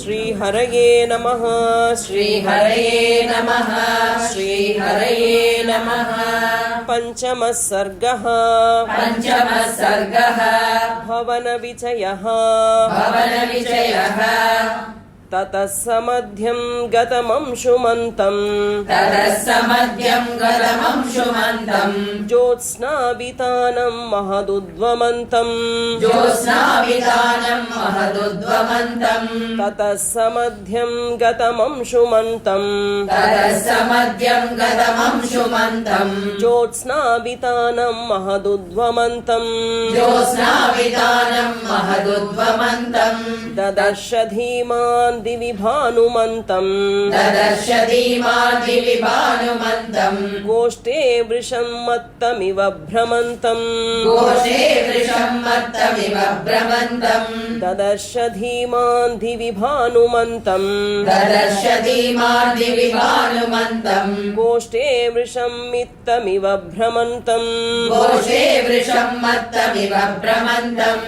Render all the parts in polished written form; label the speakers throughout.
Speaker 1: श्रीहरये नमः
Speaker 2: श्रीहरये नमः श्रीहरये नमः।
Speaker 1: पंचमः सर्गः भवनविजयः ततः समध्यं गतमंशुमन्तम् ज्योत्स्नावितानं महदुद्वमन्तम् ततः समध्यं गतमंशुमन्तम् ज्योत्स्नावितानं महदुद्वमन्तम् ददर्श धीमान् दिवि भानुमन्तम् गोष्ठे वृषं मत्तमिव भ्रमन्तम् ददर्श धीमान् दिवि भानुमन्तम् गोष्ठे वृषं मित्तमिव भ्रमन्तम्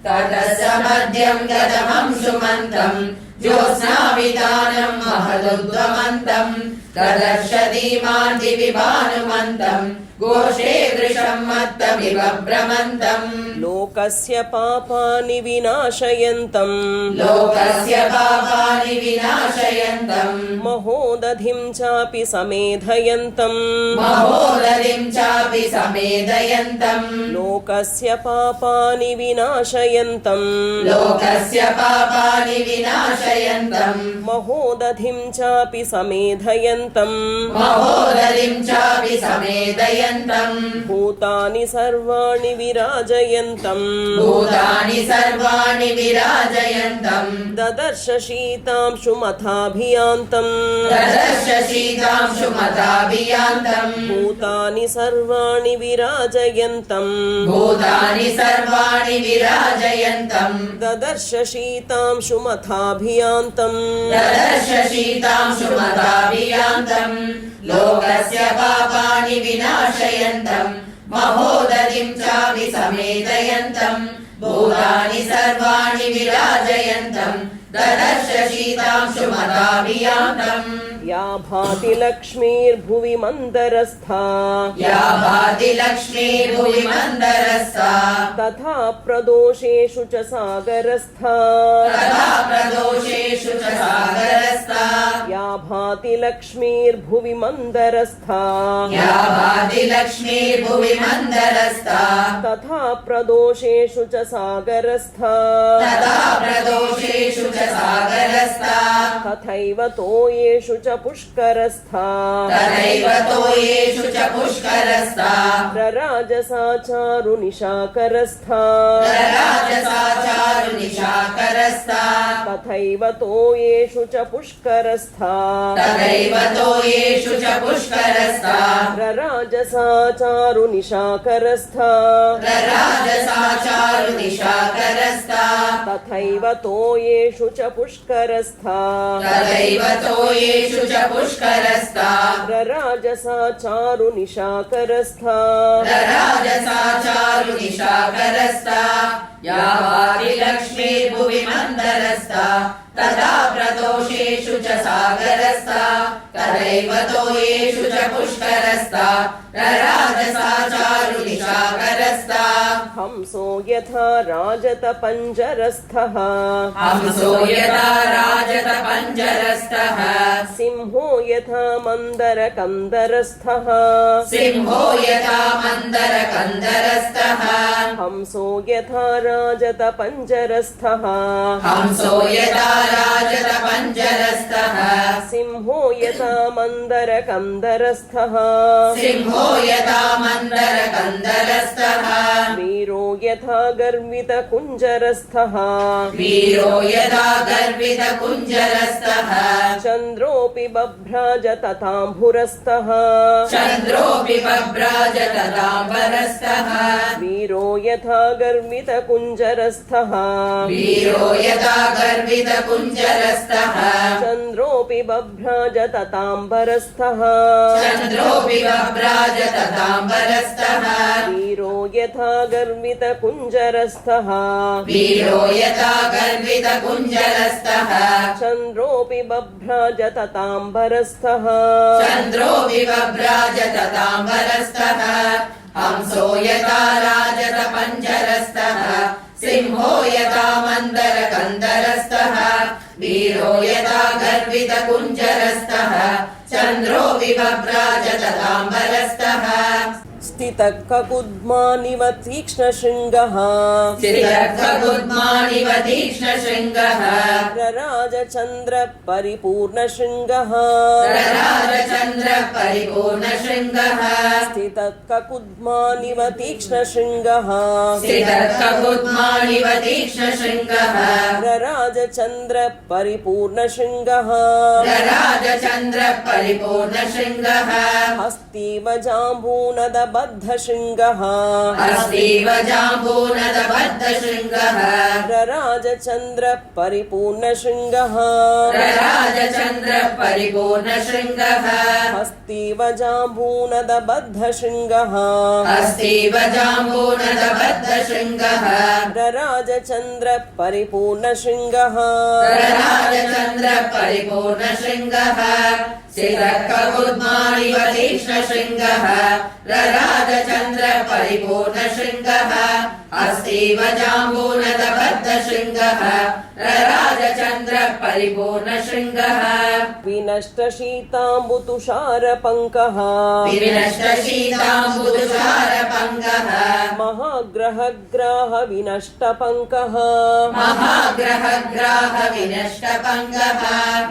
Speaker 2: ततः समध्यं गतमंशुमन्तम् ज्योत्स्नावितानं महदुद्वमन्तम् ददर्श धीमान् दिवि भानुमन्तम् घोषे वृषं मत्तमिव भ्रमन्तम्
Speaker 1: लोकस्य पापानि विनाशयन्तम् महोदधिं चापि समेधयन्तम् लोकस्य पापानि विनाशयन्तम् महोदधिं चापि समेधयन्तम् भूतानि सर्वाणि विराजयन्तम् ददर्श शीतांशुमथाभियान्तम् भूतानि सर्वाणि विराजयन्तम् ददर्श शीतांशुमथाभियान्तम्
Speaker 2: लोकस्य पापानि विनाशयन्तम् महोदधिं चापि समेधयन्तम् भूतानि सर्वाणि विराजयन्तम् ददर्श शीतांशुमथाभियान्तम्
Speaker 1: या भाति लक्ष्मीर्भुवि मन्दरस्था तथा प्रदोषेषु च सागरस्था या भाति लक्ष्मीर्भुवि मन्दरस्था तथा प्रदोषेषु च सागरस्था तथैव तोयेषु च पुष्करस्था प्रराजसा चारुनिशाकरस्था तथैव तोयेषु च पुष्करस्था प्रराजसा चारुनिशाकरस्था तथैव तोयेषु च पुष्करस्था प्रराजसा चारुनिशाकरस्था
Speaker 2: या भाति लक्ष्मीर्भुवि मन्दरस्था तथा प्रदोषेषु च सागरस्था तथैव तोयेषु च पुष्करस्था प्रराजसा चारुनिशाकरस्था
Speaker 1: हंसो यथा राजत पञ्जरस्थः सिंहो यथा मन्दरकन्दरस्थः हंसो यथा राजत पञ्जरस्थः सिंहो यथा मन्दरकन्दरस्थः वीरो यथा गर्वितकुञ्जरस्थः चन्द्रोऽपि बभ्राज तथाम्भुरस्थः वीरो यथा गर्वितकुञ्जरस्थः चन्द्रोऽपि बभ्राज तथाम्बरस्थः वीरो यथा गर्वितकुञ्जरस्थः चन्द्रोऽपि बभ्राज तताम्बरस्थः
Speaker 2: चन्द्रोऽपि बभ्राज तताम्बरस्थः हंसो यथा राजत पञ्जरस्थः सिंहो यथा मन्दरकन्दरस्थः वीरो यथा गर्वित कुञ्जरस्थः चन्द्रोऽपि बभ्राज तताम्बरस्थः
Speaker 1: स्थितः ककुद्मानिव तीक्ष्णशृङ्गः
Speaker 2: स्थितः तीक्ष्णशृङ्गः
Speaker 1: रराजचन्द्र परिपूर्णशृङ्गः
Speaker 2: रराजचन्द्र परिपूर्णशृङ्गः
Speaker 1: स्थितः ककुद्मानिव तीक्ष्णशृङ्गः
Speaker 2: स्थितः तीक्ष्णशृङ्गः
Speaker 1: रराजचन्द्र परिपूर्णशृङ्गः
Speaker 2: रराजचन्द्र परिपूर्णशृङ्गः
Speaker 1: हस्तीव जाम्बूनदबद्धशृङ्गः
Speaker 2: अस्तीव जाम्बूनदबद्धशृङ्गः
Speaker 1: रराजचन्द्र परिपूर्णशृङ्गः
Speaker 2: रराजचन्द्र परिपूर्णशृङ्गः
Speaker 1: हस्तीव जाम्बूनदबद्धशृङ्गः
Speaker 2: अस्तीव जाम्बूनदबद्धशृङ्गः
Speaker 1: रराजचन्द्र परिपूर्णशृङ्गः
Speaker 2: रराजचन्द्र परिपूर्णशृङ्गः स्थितः तीक्ष्णशृङ्गः रराजचन्द्र परिपूर्णशृङ्गः अस्तीव जाम्बूनदबद्धशृङ्गः रराजचन्द्र परिपूर्णशृङ्गः
Speaker 1: विनष्टशीताम्बुतुषारपङ्कः
Speaker 2: विनष्टशीताम्बुतुषारपङ्कः
Speaker 1: महाग्रहग्राह विनष्टपङ्कः
Speaker 2: महाग्रहग्राह विनष्टपङ्कः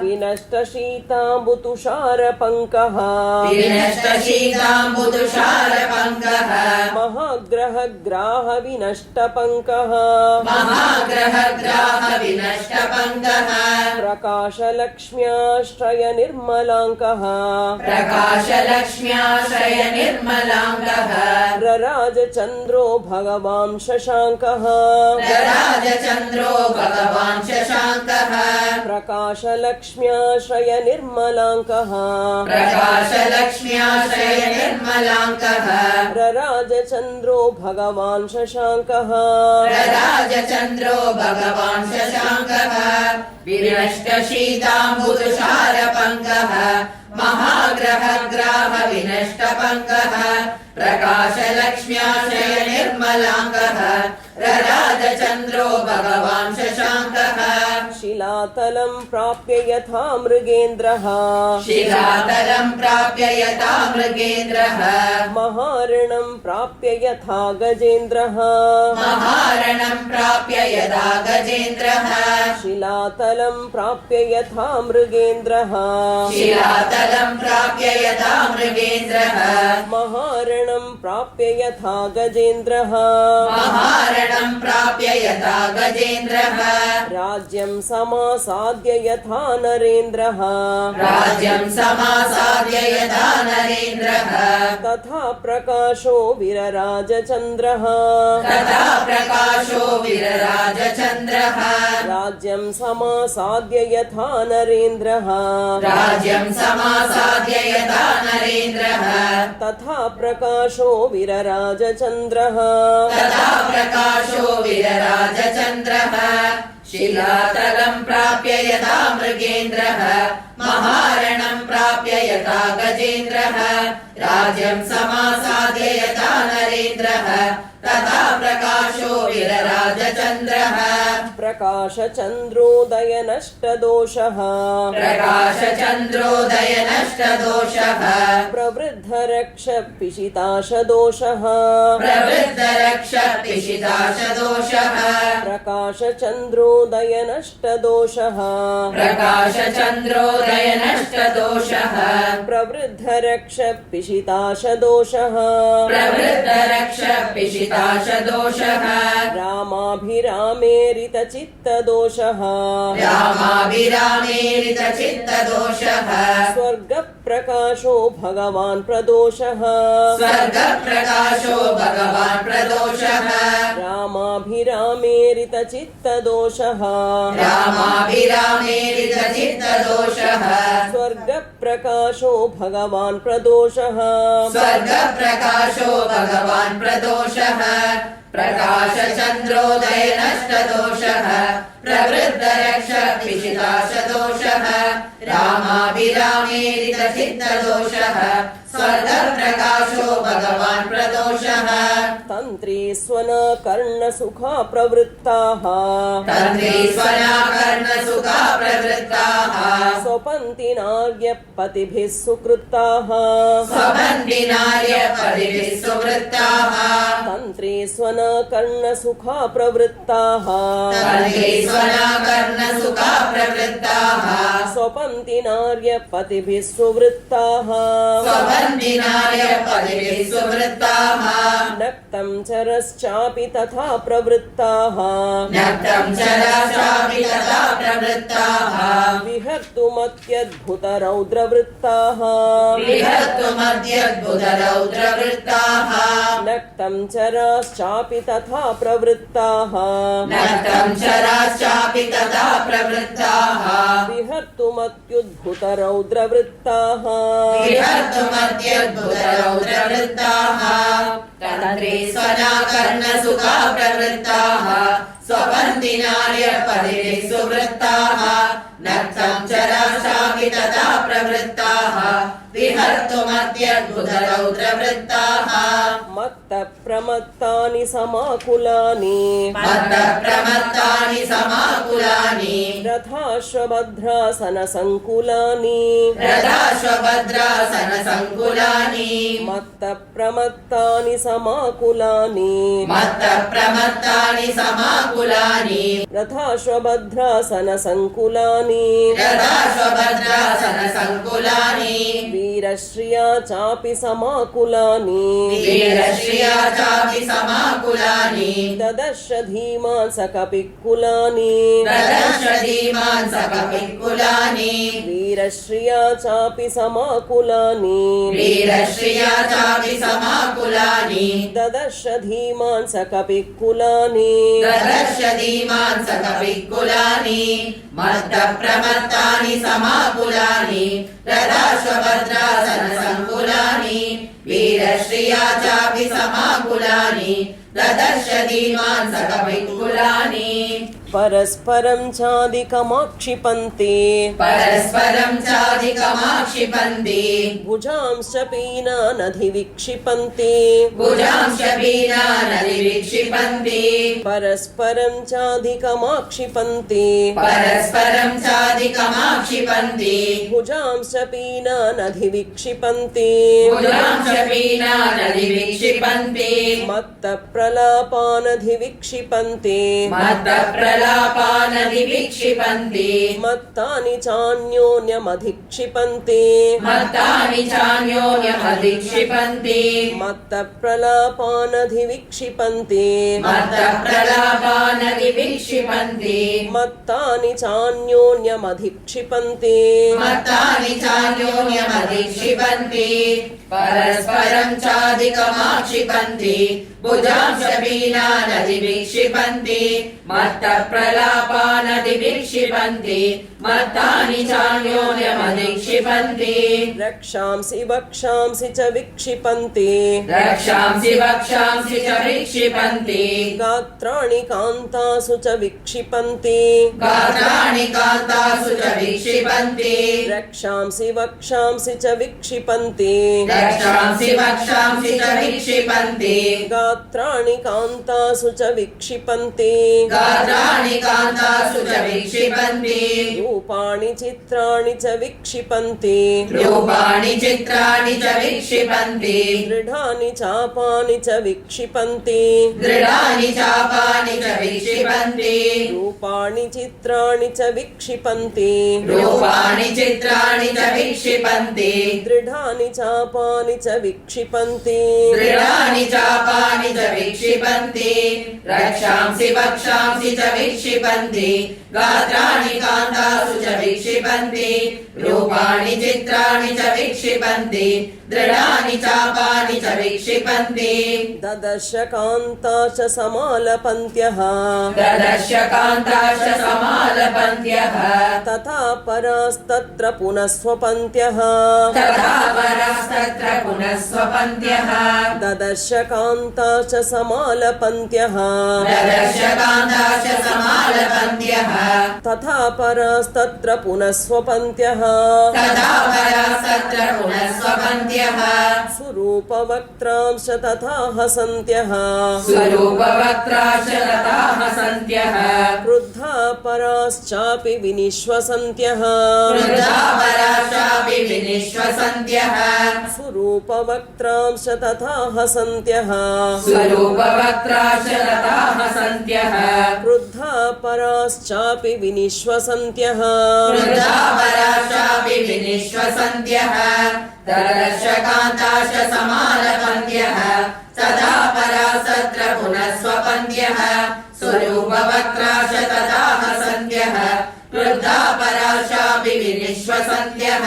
Speaker 1: विनष्टशीताम्बुतुषारपङ्कः
Speaker 2: विनष्टशीताम्बुतुषारपङ्कः
Speaker 1: महाग्रहग्राह विनष्टपङ्कः
Speaker 2: महाग्रहग्राह विनष्टपङ्कः
Speaker 1: प्रकाशलक्ष्म्याश्रय निर्मलाङ्कः
Speaker 2: प्रकाशलक्ष्म्याश्रय निर्मलाङ्कः
Speaker 1: रराजचन्द्रो भगवान् शशाङ्कः
Speaker 2: रराजचन्द्रो भगवान् शशाङ्कः
Speaker 1: प्रकाशलक्ष्म्याश्रय निर्मलाङ्कः
Speaker 2: प्रकाशलक्ष्म्याश्रय निर्मलाङ्कः
Speaker 1: रराजचन्द्रो भगवान् शशाङ्कः
Speaker 2: रराजचन्द्रो भगवान् शशाङ्कः विनष्टशीताम्बुतुषारपङ्कः महाग्रहग्राह विनष्टपङ्कः प्रकाशलक्ष्म्याश्रय निर्मलाङ्कः रराजचन्द्रो भगवान् शशाङ्कः
Speaker 1: शिलातलं प्राप्य यथा मृगेन्द्रः
Speaker 2: शिलातलं प्राप्य यथा मृगेन्द्रः
Speaker 1: महार्णं प्राप्य यथा गजेन्द्रः
Speaker 2: महारणं प्राप्य यदा गजेन्द्रः
Speaker 1: शिलातलं प्राप्य यथा मृगेन्द्रः
Speaker 2: शिलातलं प्राप्य यथा मृगेन्द्रः
Speaker 1: महार्णं प्राप्य यथा गजेन्द्रः
Speaker 2: महारणं प्राप्य यथा गजेन्द्रः
Speaker 1: राज्यं समासाद्य यथा नरेन्द्रः
Speaker 2: राज्यं समासाद्य यथा नरेन्द्रः
Speaker 1: तथा प्रकाशो विरराजचन्द्रः
Speaker 2: तथा प्रकाशो विरराजचन्द्रः
Speaker 1: राज्यं समासाद्य यथा नरेन्द्रः
Speaker 2: राज्यं समासाद्य यथा नरेन्द्रः
Speaker 1: तथा प्रकाशो विरराजचन्द्रः
Speaker 2: तथा प्रकाशो विरराजचन्द्रः शिलातलं प्राप्य यथा मृगेन्द्रः महारणं प्राप्य यथा गजेन्द्रः राज्यं समासाद्य यथा नरेन्द्रः तथा प्रकाशो विरराजचन्द्रः
Speaker 1: प्रकाशचन्द्रोदय नष्टदोषः
Speaker 2: प्रकाशचन्द्रोदय नष्टदोषः
Speaker 1: प्रवृद्धरक्ष पिशिताशदोषः
Speaker 2: प्रवृद्धरक्ष पिशिताशदोषः
Speaker 1: प्रकाशचन्द्रोदय नष्टदोषः
Speaker 2: प्रकाशचन्द्रोदय नष्टदोषः
Speaker 1: प्रवृद्धरक्ष पिशिताशदोषः
Speaker 2: प्रवृद्धरक्ष पिशिताशदोषः
Speaker 1: रामाभिरामेरितचित्तदोषः
Speaker 2: रामाभिरामेरितचित्तदोषः
Speaker 1: स्वर्गप्रकाशो भगवान् प्रदोषः
Speaker 2: स्वर्गप्रकाशो भगवान् प्रदोषः
Speaker 1: रामाभिरामेरितचित्तदोषः
Speaker 2: रामाभिरामेरितचित्तदोषः
Speaker 1: स्वर्गप्रकाशो स्वर्गप्रकाशो भगवान् प्रदोषः
Speaker 2: स्वर्गप्रकाशो भगवान् प्रदोषः प्रकाशचन्द्रोदय नष्टदोषः प्रवृद्धरक्ष पिशिताशदोषः रामाभिरामेरितचित्तदोषः स्वर्गप्रकाशो भगवान् प्रदोषः
Speaker 1: तन्त्री स्वना कर्णसुखा प्रवृत्ताः
Speaker 2: तन्त्रीस्वना कर्णसुखा प्रवृत्ताः
Speaker 1: स्वपन्ति नार्यपतिभिः सुकृताः
Speaker 2: स्वबन्धिनार्यपदिभिः सुवृत्ताः
Speaker 1: तन्त्री स्वना कर्णसुखा प्रवृत्ताः
Speaker 2: तन्त्रीस्वना कर्णसुखा प्रवृत्ताः
Speaker 1: स्वपन्ति नार्यपतिभिः सुवृत्ताः
Speaker 2: स्वबन्धिनार्यपदिभिः सुवृत्ताः
Speaker 1: नक्तं चरश्चापि तथा प्रवृत्ताः
Speaker 2: नक्तं चराशापि तथा प्रवृत्ताः
Speaker 1: विहर्तुमत्यद्भुतरौद्रवृत्ताः
Speaker 2: विहर्तुमद्यद्भुतरौद्रवृत्ताः
Speaker 1: नक्तं चराश्चापि तथा प्रवृत्ताः
Speaker 2: नक्तं चराश्चापि तथा प्रवृत्ताः
Speaker 1: विहर्तुमत्युद्भुतरौद्रवृत्ताः
Speaker 2: विहर्तुमद्यद्भुतरौद्रवृत्ताः तन्त्रीस्वना कर्णसुखा प्रवृत्ताः स्वबन्धिनार्यपदिभिः सुवृत्ताः नक्तं चराशापि तथा प्रवृत्ताः विहर्तुमद्यद्भुतरौद्रवृत्ताः
Speaker 1: मत्तप्रमत्तानि समाकुलानि
Speaker 2: मत्तप्रमत्तानि समाकुलानि
Speaker 1: रथाश्वभद्रासनसङ्कुलानि
Speaker 2: रथाश्वभद्रासनसङ्कुलानि
Speaker 1: मत्तप्रमत्तानि समाकुलानि
Speaker 2: मत्तप्रमत्तानि समाकुलानि
Speaker 1: रथाश्वभद्रासनसङ्कुलानि
Speaker 2: रथाश्वभद्रासनसङ्कुलानि
Speaker 1: वीरश्रिया चापि समाकुलानि
Speaker 2: वीरश्रिया चापि समाकुलानि
Speaker 1: ददर्श धीमान् सकपिकुलानि
Speaker 2: ददर्श धीमान् सकपिकुलानि
Speaker 1: वीरश्रिया चापि समाकुलानि
Speaker 2: वीरश्रिया चापि समाकुलानि
Speaker 1: ददर्श धीमान् सकपिकुलानि
Speaker 2: ददर्श धीमान् सकपिकुलानि मत्तप्रमत्तानि समाकुलानि रथाश्वभद्रासनसङ्कुलानि वीरश्रिया चापि समाकुलानि ददर्श धीमान् सकपिकुलानि
Speaker 1: परस्परं चादिकमाक्षिपन्ति
Speaker 2: परस्परं चाधिकमाक्षिपन्ति
Speaker 1: भुजांश्च पीनानधिविक्षिपन्ति
Speaker 2: भुजांश्च पीनानधिविक्षिपन्ति
Speaker 1: परस्परं चाधिकमाक्षिपन्ति
Speaker 2: परस्परं चाधिकमाक्षिपन्ति
Speaker 1: भुजांश्च पीनानधिविक्षिपन्ति
Speaker 2: भुजांश्च पीनानधिविक्षिपन्ति
Speaker 1: मत्तप्रलापानधिविक्षिपन्ति
Speaker 2: मत्तप्रलापानधिविक्षिपन्ति
Speaker 1: मत्तानि चान्योन्यमधिक्षिपन्ति
Speaker 2: मत्तानि चान्योन्यमधिक्षिपन्ति
Speaker 1: मत्तप्रलापानधिविक्षिपन्ति
Speaker 2: मत्तप्रलापानधिविक्षिपन्ति
Speaker 1: मत्तानि चान्योन्यमधिक्षिपन्ति
Speaker 2: मत्तानि चान्योन्यमधिक्षिपन्ति परस्परं चाधिकमाक्षिपन्ति भुजांश्च पीनानधिविक्षिपन्ति मत्तप्रलापानधिविक्षिपन्ति मत्तानि चान्योन्यमधिक्षिपन्ति
Speaker 1: रक्षांसि वक्षांसि च विक्षिपन्ति
Speaker 2: रक्षांसि वक्षांसि च विक्षिपन्ति
Speaker 1: गात्राणि कान्तासु च विक्षिपन्ति
Speaker 2: गात्राणि कान्तासु च विक्षिपन्ति
Speaker 1: रक्षांसि वक्षांसि च विक्षिपन्ति
Speaker 2: रक्षांसि वक्षांसि च विक्षिपन्ति
Speaker 1: गात्राणि कान्तासु च विक्षिपन्ति
Speaker 2: गात्राणि कान्तासु च विक्षिपन्ति
Speaker 1: रूपाणि चित्राणि च विक्षिपन्ति
Speaker 2: रूपाणि चित्राणि च विक्षिपन्ति
Speaker 1: दृढानि चापानि च विक्षिपन्ति
Speaker 2: दृढानि चापानि च विक्षिपन्ति
Speaker 1: रूपाणि चित्राणि च विक्षिपन्ति
Speaker 2: रूपाणि चित्राणि च विक्षिपन्ति
Speaker 1: दृढानि चापानि च विक्षिपन्ति
Speaker 2: दृढानि चापानि च विक्षिपन्ति रक्षांसि वक्षांसि च विक्षिपन्ति गात्राणि कान्तासु च विक्षिपन्ति विक्षिपन्ति रूपाणि चित्राणि च विक्षिपन्ति दृढानि चापानि च विक्षिपन्ति
Speaker 1: ददर्श कान्ताश्च समालपन्त्यः
Speaker 2: ददर्श कान्ताश्च समालपन्त्यः
Speaker 1: तथा परास्तत्र पुनः स्वपन्त्यः
Speaker 2: तथा परास्तत्र पुनः स्वपन्त्यः
Speaker 1: ददर्श कान्ताश्च समालपन्त्यः
Speaker 2: ददर्श कान्ताश्च समालपन्त्यः
Speaker 1: तथा परास्तत्र पुनः स्वपन्त्यः
Speaker 2: तथा परास्तत्र पुनः स्वपन्त्यः
Speaker 1: सुरूपवक्त्रांश तथा हसन्त्यः
Speaker 2: स्वरूपवक्त्राश्च तथा हसन्त्यः
Speaker 1: क्रुद्धा पराश्चापि विनिश्वसन्त्यः
Speaker 2: क्रुद्धा पराश्चापि विनिश्वसन्त्यः
Speaker 1: सुरूपवक्त्रांश तथा हसन्त्यः
Speaker 2: स्वरूपवक्त्राश्च तथा हसन्त्यः
Speaker 1: क्रुद्धा पराश्चापि विनिश्वसन्त्यः
Speaker 2: क्रुद्धा पराश्चापि विनिश्वसन्त्यः ददर्श कान्ताश्च समालपन्त्यः तथा परास्तत्र पुनः स्वपन्त्यः स्वरूपवक्त्राश्च तथा हसन्त्यः क्रुद्धा पराश्चापि विनिश्वसन्त्यः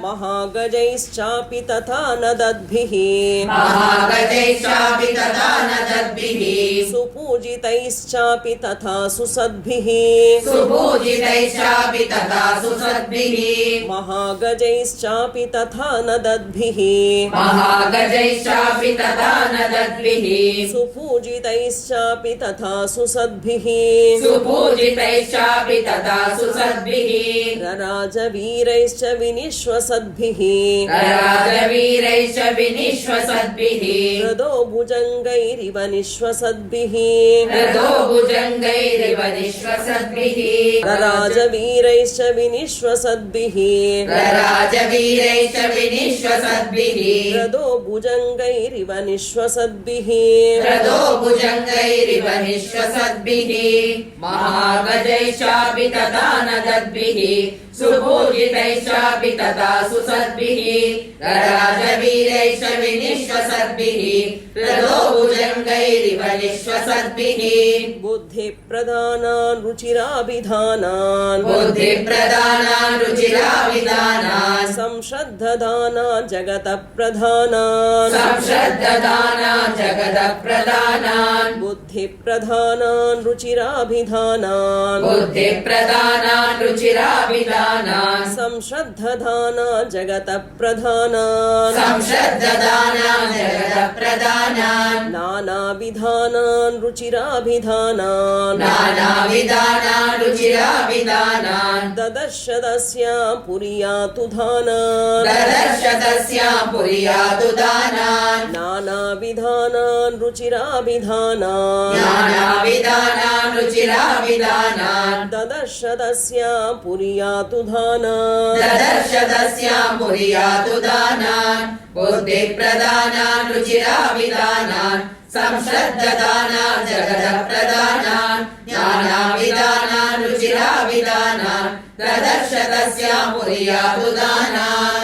Speaker 1: महागजैश्चापि तथा नदद्भिः
Speaker 2: महागजैश्चापि तथा नदद्भिः
Speaker 1: सुपूजितैश्चापि तथा सुसद्भिः
Speaker 2: सुपूजितैश्चापि तथा सुसद्भिः
Speaker 1: महागजैश्चापि तथा नदद्भिः
Speaker 2: महागजैश्चापि तथा नदद्भिः
Speaker 1: सुपूजितैश्चापि तथा सुसद्भिः
Speaker 2: सुपूजितैश्चापि तथा सुसद्भिः
Speaker 1: रराजवीरैश्च विनिश्वसद्भिः
Speaker 2: राजवीरैश्च विनिश्वसद्भिः
Speaker 1: हृदो भुजङ्गैरिव निश्वसद्भिः
Speaker 2: हृदो भुजङ्गैरिव निश्वसद्भिः
Speaker 1: रराजवीरैश्च विनिश्वसद्भिः
Speaker 2: राजवीरैश्च विनिश्वसद्भिः
Speaker 1: हृदो भुजङ्गैरिव निश्वसद्भिः
Speaker 2: हृदो भुजङ्गैरिव निश्वसद्भिः महागजैश्चापि तथा नदद्भिः सुपूजितैश्चापि तथा सुसद्भिः राजवीरैश्च विनिश्वसद्भिः हृदो भुजङ्गैरिव निश्वसद्भिः
Speaker 1: बुद्धिप्रधानान् रुचिराभिधानान्
Speaker 2: बुद्धिप्रदानान् रुचिराभिधानान्
Speaker 1: संश्रद्धदानान् जगतप्रधानान्
Speaker 2: संश्रद्धदानान् जगदप्रधानान्
Speaker 1: बुद्धिप्रधानान् रुचिराभिधानान्
Speaker 2: बुद्धिप्रदानान् रुचिराभिधानान्
Speaker 1: संश्रद्धदानान् जगतप्रधानान्
Speaker 2: संश्रद्धदानान् जगदप्रधानान्
Speaker 1: नानाविधानान् रुचिराभिधानान्
Speaker 2: नानाविधानान् रुचिराभिधानान्
Speaker 1: ददर्श तस्यां पुरीयातु दानान्
Speaker 2: ददर्श तस्यां पुरीयातु दानान्
Speaker 1: नानाविधानान् रुचिराभिधानान्
Speaker 2: नानाविधानान् रुचिराभिधानान्
Speaker 1: ददर्श तस्यां पुरीयातु दानान्
Speaker 2: ददर्श तस्यां पुरीयातु दानान् बुद्धिप्रदानान् रुचिराभिधानान् संश्रद्धदानान् जगदप्रधानान् ज्ञानाविधानान् रुचिराभिधानान् ददर्श तस्यां पुरीयातु दानान्